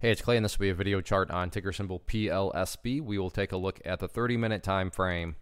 Hey, it's Clay, and this will be a video chart on ticker symbol PLSB. We will take a look at the 30-minute time frame.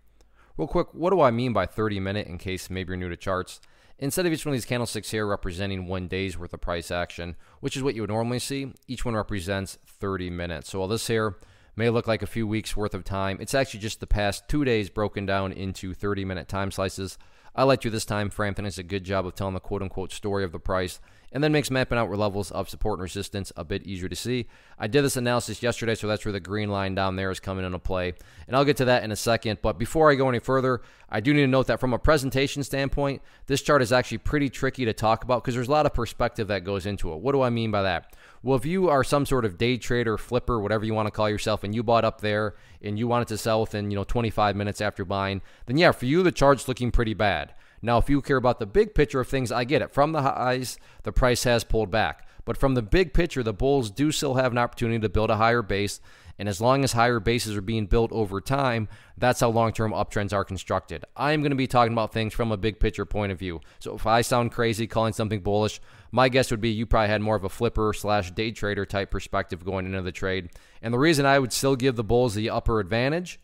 Real quick, what do I mean by 30-minute in case maybe you're new to charts? Instead of each one of these candlesticks here representing 1 day's worth of price action, which is what you would normally see, each one represents 30 minutes. So while this here may look like a few weeks worth of time, it's actually just the past 2 days broken down into 30-minute time slices. I like to this time frame. I think it's a good job of telling the quote-unquote story of the price, and then makes mapping out where levels of support and resistance a bit easier to see. I did this analysis yesterday, so that's where the green line down there is coming into play, and I'll get to that in a second. But before I go any further, I do need to note that from a presentation standpoint, this chart is actually pretty tricky to talk about because there's a lot of perspective that goes into it. What do I mean by that? Well, if you are some sort of day trader, flipper, whatever you want to call yourself, and you bought up there and you wanted to sell within 25 minutes after buying, then yeah, for you the chart's looking pretty bad. Now, if you care about the big picture of things, I get it. From the highs, the price has pulled back. But from the big picture, the bulls do still have an opportunity to build a higher base. And as long as higher bases are being built over time, that's how long-term uptrends are constructed. I'm going to be talking about things from a big picture point of view. So if I sound crazy calling something bullish, my guess would be you probably had more of a flipper / day trader type perspective going into the trade. And the reason I would still give the bulls the upper advantage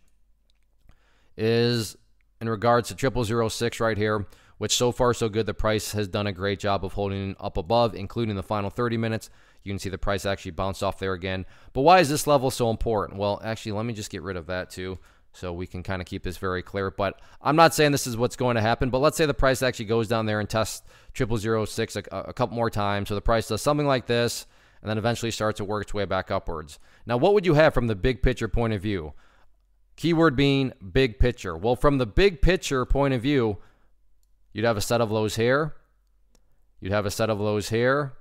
is in regards to 0006 right here, which so far so good. The price has done a great job of holding up above, including the final 30 minutes. You can see the price actually bounced off there again. But why is this level so important? Well, actually, let me just get rid of that too, so we can kind of keep this very clear. But I'm not saying this is what's going to happen, but let's say the price actually goes down there and tests 0006 a couple more times. So the price does something like this, and then eventually starts to work its way back upwards. Now, what would you have from the big picture point of view? Keyword being big picture. Well, from the big picture point of view, you'd have a set of lows here. You'd have a set of lows here.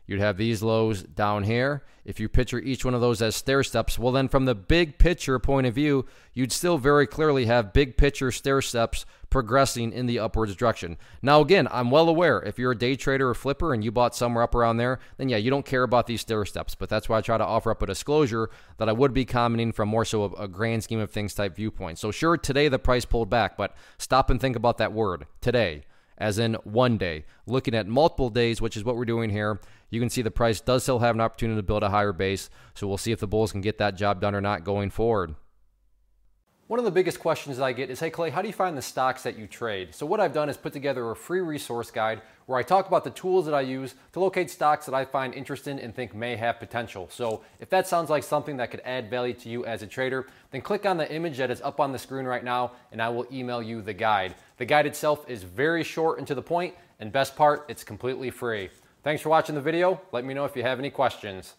You'd have these lows down here. If you picture each one of those as stair steps, well then from the big picture point of view, you'd still very clearly have big picture stair steps progressing in the upwards direction. Now again, I'm well aware if you're a day trader or flipper and you bought somewhere up around there, then yeah, you don't care about these stair steps. But that's why I try to offer up a disclosure that I would be commenting from more so a grand scheme of things type viewpoint. So sure, today the price pulled back, but stop and think about that word, today. As in 1 day. Looking at multiple days, which is what we're doing here, you can see the price does still have an opportunity to build a higher base. So we'll see if the bulls can get that job done or not going forward. One of the biggest questions that I get is, hey Clay, how do you find the stocks that you trade? So what I've done is put together a free resource guide where I talk about the tools that I use to locate stocks that I find interesting and think may have potential. So if that sounds like something that could add value to you as a trader, then click on the image that is up on the screen right now and I will email you the guide. The guide itself is very short and to the point, and best part, it's completely free. Thanks for watching the video. Let me know if you have any questions.